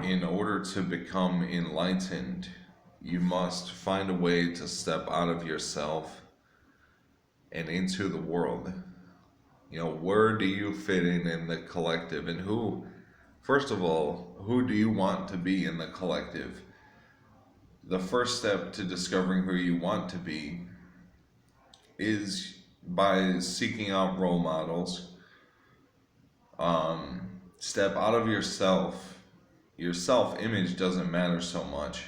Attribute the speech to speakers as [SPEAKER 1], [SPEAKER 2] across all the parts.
[SPEAKER 1] in order to become enlightened, you must find a way to step out of yourself and into the world. Where do you fit in the collective, and first of all, who do you want to be in the collective? The first step to discovering who you want to be is by seeking out role models. Step out of yourself. Your self image doesn't matter so much,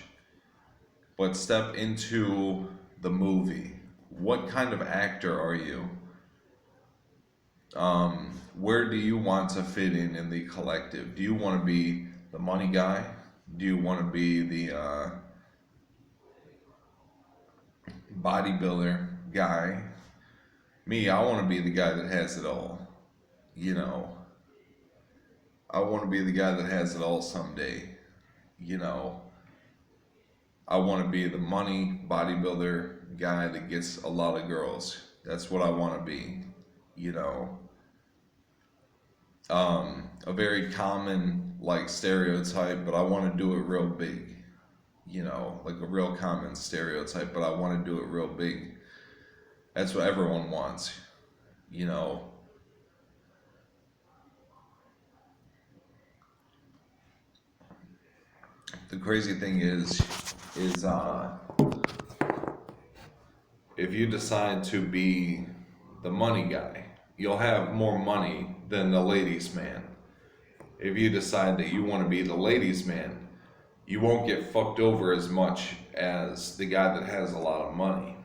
[SPEAKER 1] but step into the movie. What kind of actor are you? Where do you want to fit in the collective? Do you want to be the money guy? Do you want to be the bodybuilder guy? Me, I want to be the guy that has it all. You know, I want to be the guy that has it all someday. You know, I want to be the money bodybuilder guy that gets a lot of girls. That's what I want to be. You know, a very common like stereotype, but I want to do it real big. Like a real common stereotype, but I want to do it real big. That's what everyone wants. You know, the crazy thing is if you decide to be the money guy, you'll have more money than the ladies' man. If you decide that you want to be the ladies' man, you won't get fucked over as much as the guy that has a lot of money.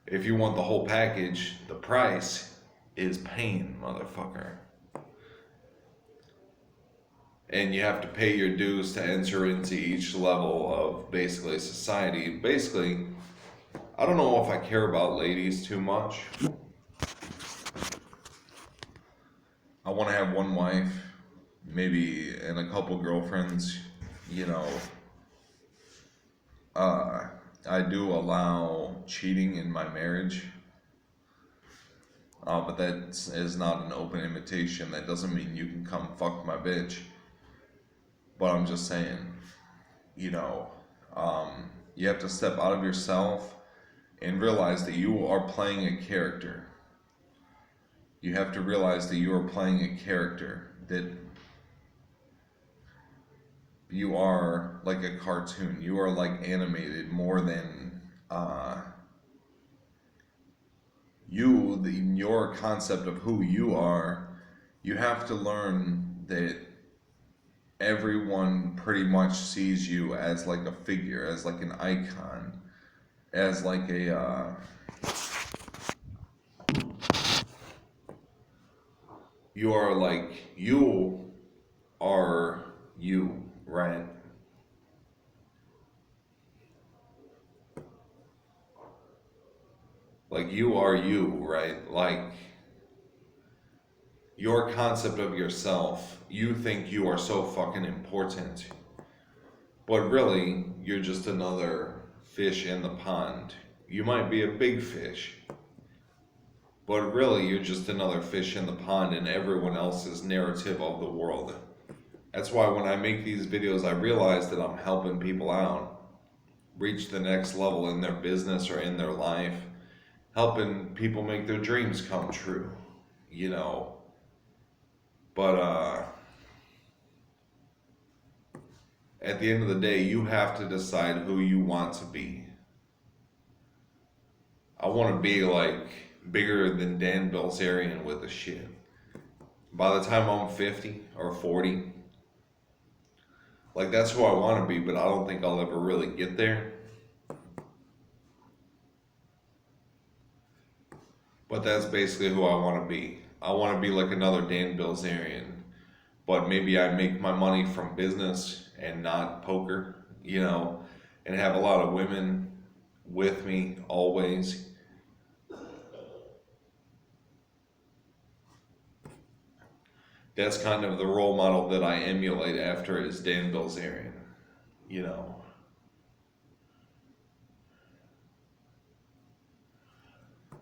[SPEAKER 1] If you want the whole package, the price is pain, motherfucker. And you have to pay your dues to enter into each level of basically society. Basically, I don't know if I care about ladies too much. I want to have one wife, maybe, and a couple girlfriends. I do allow cheating in my marriage, but that is not an open invitation. That doesn't mean you can come fuck my bitch. But I'm just saying, you have to step out of yourself and realize that you are playing a character. You have to realize that you are playing a character, that you are like a cartoon. You are like animated more than your concept of who you are. You have to learn that everyone pretty much sees you as like a figure, as like an icon, as like a you are you, right? Like you are you, right? Like your concept of yourself, you think you are so fucking important, but really you're just another fish in the pond. You might be a big fish, but really you're just another fish in the pond in everyone else's narrative of the world. That's why when I make these videos, I realize that I'm helping people out reach the next level in their business or in their life, helping people make their dreams come true, But at the end of the day, you have to decide who you want to be. I want to be like bigger than Dan Bilzerian with the shit. By the time I'm 50 or 40, like that's who I want to be, but I don't think I'll ever really get there. But that's basically who I want to be. I want to be like another Dan Bilzerian, but maybe I make my money from business and not poker, and have a lot of women with me always. That's kind of the role model that I emulate after is Dan Bilzerian,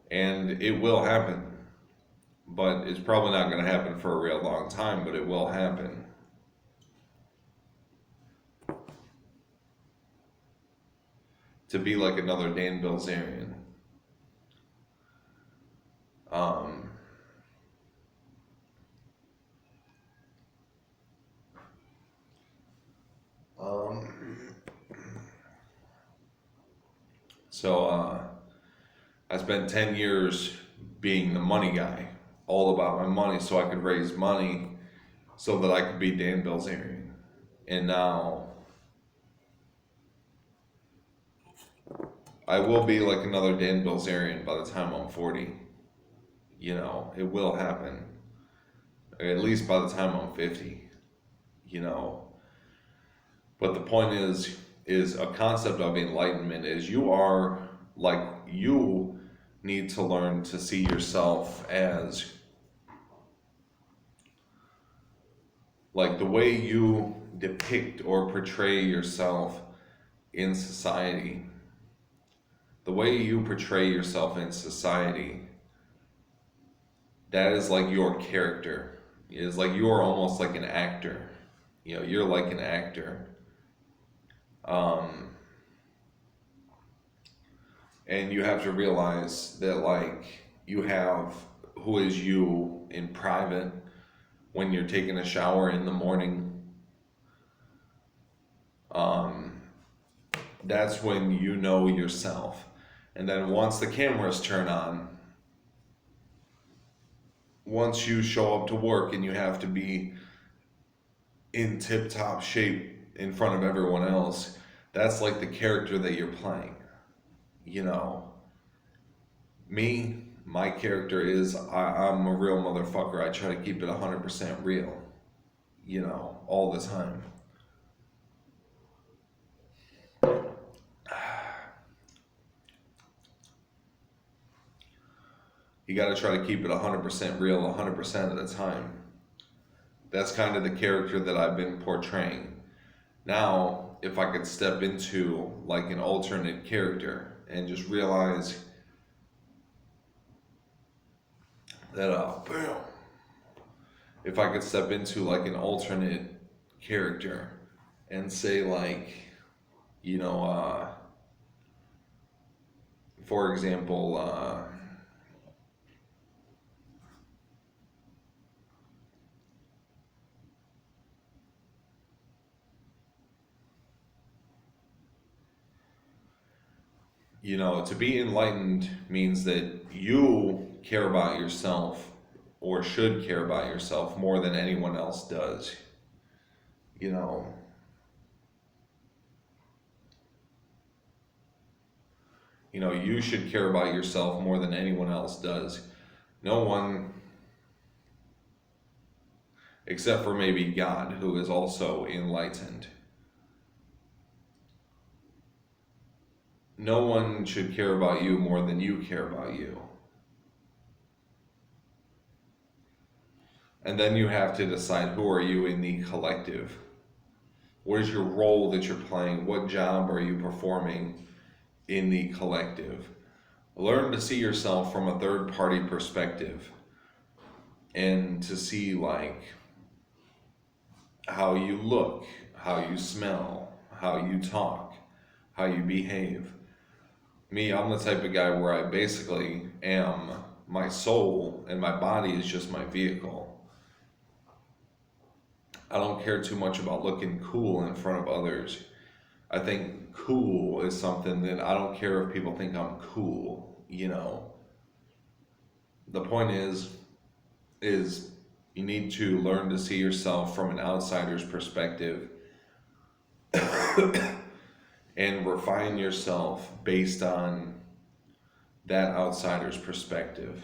[SPEAKER 1] And it will happen, but it's probably not going to happen for a real long time, but it will happen. to be like another Dan Bilzerian. Um, um, so I spent 10 years being the money guy, all about my money, so I could raise money so that I could be Dan Bilzerian. And now I will be like another Dan Bilzerian by the time I'm 40. You know, it will happen. At least by the time I'm 50. You know. But the point is a concept of enlightenment is you need to learn to see yourself as like the way you depict or portray yourself in society. The way you portray yourself in society, that is like your character. It is like you're almost like an actor. You know, you're like an actor. And you have to realize that like you have who is you in private when you're taking a shower in the morning. That's when you know yourself. And then once the cameras turn on, once you show up to work and you have to be in tip-top shape in front of everyone else, that's like the character that you're playing. You know, my character is I'm a real motherfucker. I try to keep it 100% real, you know, all the time. You got to try to keep it 100% real 100% of the time. That's kind of the character that I've been portraying. Now, if I could step into like an alternate character and just realize that, boom, if I could step into like an alternate character and say like, you know, for example, you know, to be enlightened means that you care about yourself or should care about yourself more than anyone else does. You know, you should care about yourself more than anyone else does. No one, except for maybe God, who is also enlightened. No one should care about you more than you care about you. And then you have to decide, who are you in the collective? What is your role that you're playing? What job are you performing in the collective? Learn to see yourself from a third party perspective and to see like how you look, how you smell, how you talk, how you behave. Me, I'm the type of guy where I basically am my soul and my body is just my vehicle. I don't care too much about looking cool in front of others. I think cool is something that I don't care if people think I'm cool, you know. The point is you need to learn to see yourself from an outsider's perspective and refine yourself based on that outsider's perspective.